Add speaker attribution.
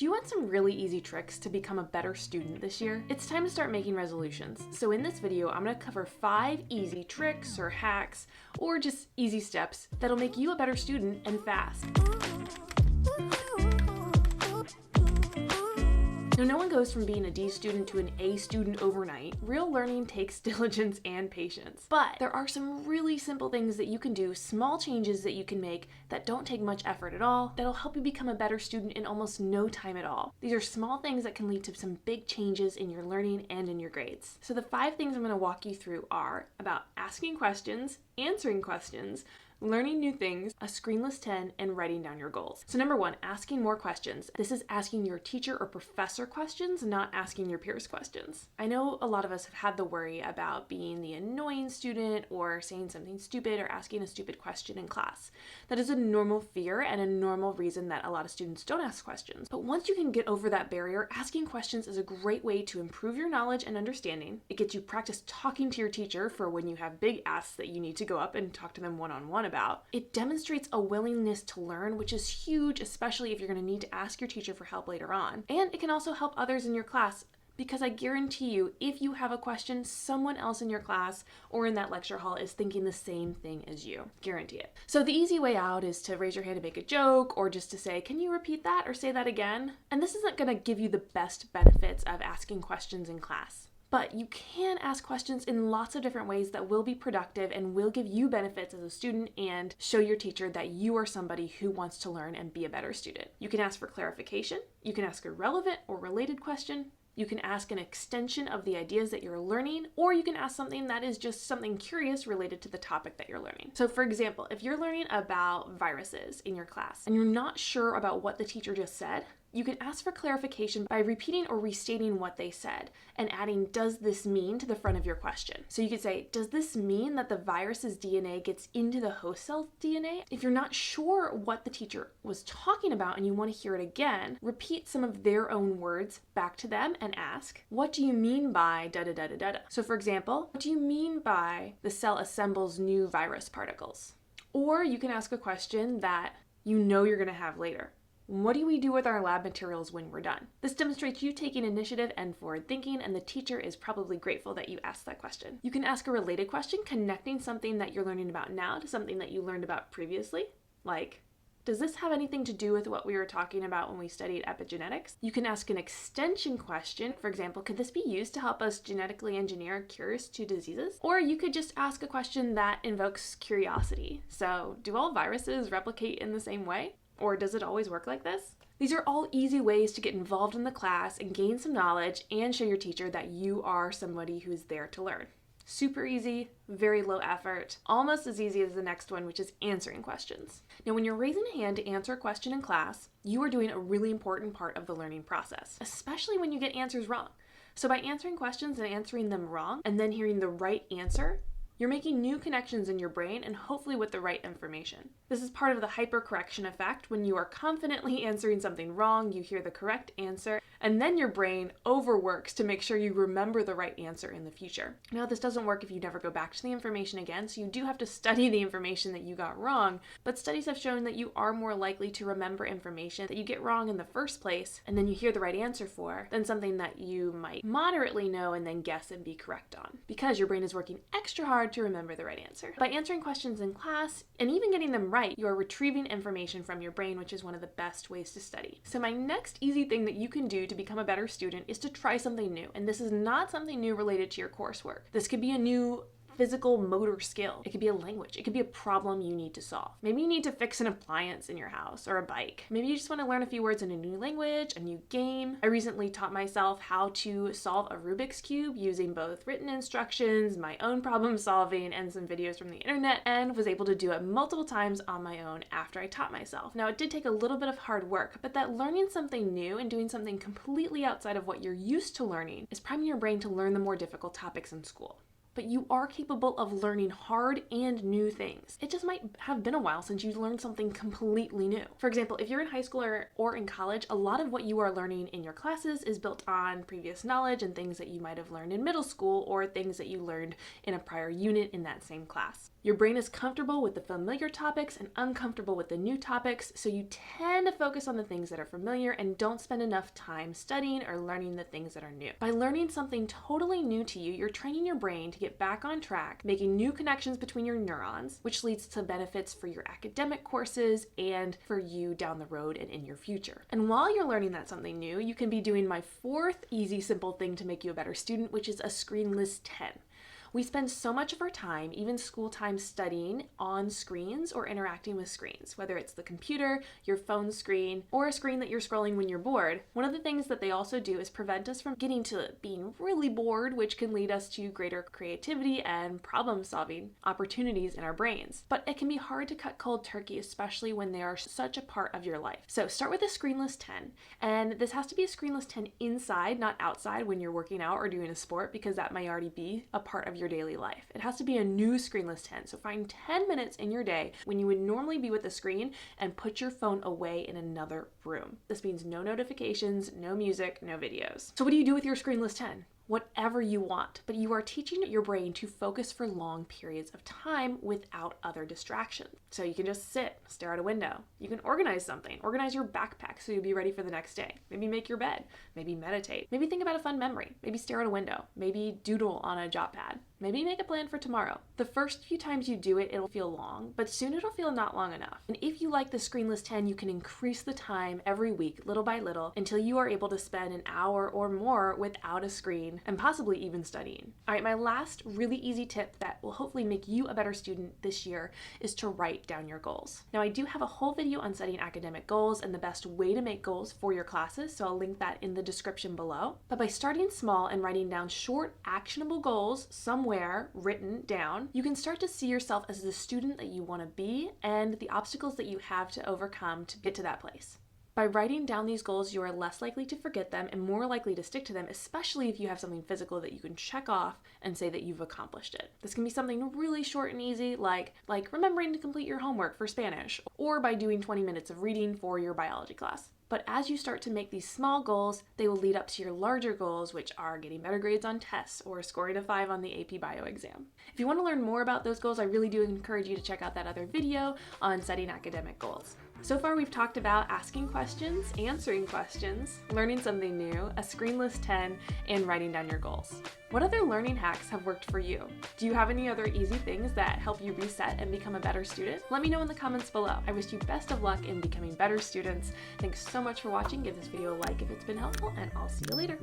Speaker 1: Do you want some really easy tricks to become a better student this year? It's time to start making resolutions. So in this video, I'm going to cover 5 easy tricks or hacks or just easy steps that'll make you a better student and fast. Now, no one goes from being a D student to an A student overnight. Real learning takes diligence and patience. But there are some really simple things that you can do, small changes that you can make that don't take much effort at all, that'll help you become a better student in almost no time at all. These are small things that can lead to some big changes in your learning and in your grades. So the 5 things I'm going to walk you through are about asking questions, answering questions, learning new things, a Screenless 10, and writing down your goals. So number 1, asking more questions. This is asking your teacher or professor questions, not asking your peers questions. I know a lot of us have had the worry about being the annoying student or saying something stupid or asking a stupid question in class. That is a normal fear and a normal reason that a lot of students don't ask questions. But once you can get over that barrier, asking questions is a great way to improve your knowledge and understanding. It gets you practice talking to your teacher for when you have big asks that you need to go up and talk to them one-on-one about. It demonstrates a willingness to learn, which is huge, especially if you're going to need to ask your teacher for help later on. And it can also help others in your class, because I guarantee you, if you have a question, someone else in your class or in that lecture hall is thinking the same thing as you. Guarantee it. So the easy way out is to raise your hand and make a joke, or just to say, can you repeat that or say that again? And this isn't going to give you the best benefits of asking questions in class. But you can ask questions in lots of different ways that will be productive and will give you benefits as a student and show your teacher that you are somebody who wants to learn and be a better student. You can ask for clarification. You can ask a relevant or related question. You can ask an extension of the ideas that you're learning, or you can ask something that is just something curious related to the topic that you're learning. So for example, if you're learning about viruses in your class and you're not sure about what the teacher just said, you can ask for clarification by repeating or restating what they said and adding "does this mean" to the front of your question. So you could say, does this mean that the virus's DNA gets into the host cell's DNA? If you're not sure what the teacher was talking about and you want to hear it again, repeat some of their own words back to them and ask, what do you mean by da-da-da-da-da-da? So for example, what do you mean by the cell assembles new virus particles? Or you can ask a question that you know you're going to have later. What do we do with our lab materials when we're done? This demonstrates you taking initiative and forward thinking, and the teacher is probably grateful that you asked that question. You can ask a related question, connecting something that you're learning about now to something that you learned about previously. Like, does this have anything to do with what we were talking about when we studied epigenetics? You can ask an extension question. For example, could this be used to help us genetically engineer cures to diseases? Or you could just ask a question that invokes curiosity. So, do all viruses replicate in the same way? Or does it always work like this? These are all easy ways to get involved in the class and gain some knowledge and show your teacher that you are somebody who's there to learn. Super easy, very low effort, almost as easy as the next one, which is answering questions. Now, when you're raising a hand to answer a question in class, you are doing a really important part of the learning process, especially when you get answers wrong. So by answering questions and answering them wrong, and then hearing the right answer, you're making new connections in your brain and hopefully with the right information. This is part of the hypercorrection effect. When you are confidently answering something wrong, you hear the correct answer, and then your brain overworks to make sure you remember the right answer in the future. Now, this doesn't work if you never go back to the information again, so you do have to study the information that you got wrong, but studies have shown that you are more likely to remember information that you get wrong in the first place, and then you hear the right answer for, than something that you might moderately know and then guess and be correct on, because your brain is working extra hard to remember the right answer. By answering questions in class, and even getting them right, you are retrieving information from your brain, which is one of the best ways to study. So my next easy thing that you can do to become a better student is to try something new. And this is not something new related to your coursework. This could be a new physical motor skill. It could be a language. It could be a problem you need to solve. Maybe you need to fix an appliance in your house or a bike. Maybe you just want to learn a few words in a new language, a new game. I recently taught myself how to solve a Rubik's Cube using both written instructions, my own problem solving, and some videos from the internet, and was able to do it multiple times on my own after I taught myself. Now, it did take a little bit of hard work, but that learning something new and doing something completely outside of what you're used to learning is priming your brain to learn the more difficult topics in school. but you are capable of learning hard and new things. It just might have been a while since you learned something completely new. For example, if you're in high school or in college, a lot of what you are learning in your classes is built on previous knowledge and things that you might have learned in middle school or things that you learned in a prior unit in that same class. Your brain is comfortable with the familiar topics and uncomfortable with the new topics, so you tend to focus on the things that are familiar and don't spend enough time studying or learning the things that are new. By learning something totally new to you, you're training your brain to get back on track, making new connections between your neurons, which leads to benefits for your academic courses and for you down the road and in your future. And while you're learning that something new, you can be doing my fourth easy, simple thing to make you a better student, which is a Screenless 10. We spend so much of our time, even school time, studying on screens or interacting with screens, whether it's the computer, your phone screen, or a screen that you're scrolling when you're bored. One of the things that they also do is prevent us from getting to being really bored, which can lead us to greater creativity and problem-solving opportunities in our brains. But it can be hard to cut cold turkey, especially when they are such a part of your life. So start with a Screenless 10, and this has to be a Screenless 10 inside, not outside when you're working out or doing a sport, because that may already be a part of your daily life. It has to be a new Screenless 10. So find 10 minutes in your day when you would normally be with a screen and put your phone away in another room. This means no notifications, no music, no videos. So what do you do with your Screenless 10? Whatever you want, but you are teaching your brain to focus for long periods of time without other distractions. So you can just sit, stare out a window. You can organize something. Organize your backpack so you'll be ready for the next day. Maybe make your bed. Maybe meditate. Maybe think about a fun memory. Maybe stare out a window. Maybe doodle on a jot pad. Maybe make a plan for tomorrow. The first few times you do it, it'll feel long, but soon it'll feel not long enough. And if you like the Screenless 10, you can increase the time every week, little by little, until you are able to spend an hour or more without a screen and possibly even studying. All right, my last really easy tip that will hopefully make you a better student this year is to write down your goals. Now, I do have a whole video on setting academic goals and the best way to make goals for your classes, so I'll link that in the description below. But by starting small and writing down short, actionable goals somewhere written down, you can start to see yourself as the student that you want to be and the obstacles that you have to overcome to get to that place. By writing down these goals, you are less likely to forget them and more likely to stick to them, especially if you have something physical that you can check off and say that you've accomplished it. This can be something really short and easy, like remembering to complete your homework for Spanish, or by doing 20 minutes of reading for your biology class. But as you start to make these small goals, they will lead up to your larger goals, which are getting better grades on tests or scoring a 5 on the AP Bio exam. If you want to learn more about those goals, I really do encourage you to check out that other video on setting academic goals. So far, we've talked about asking questions, answering questions, learning something new, a Screenless 10, and writing down your goals. What other learning hacks have worked for you? Do you have any other easy things that help you reset and become a better student? Let me know in the comments below. I wish you best of luck in becoming better students. Thanks so much for watching. Give this video a like if it's been helpful, and I'll see you later.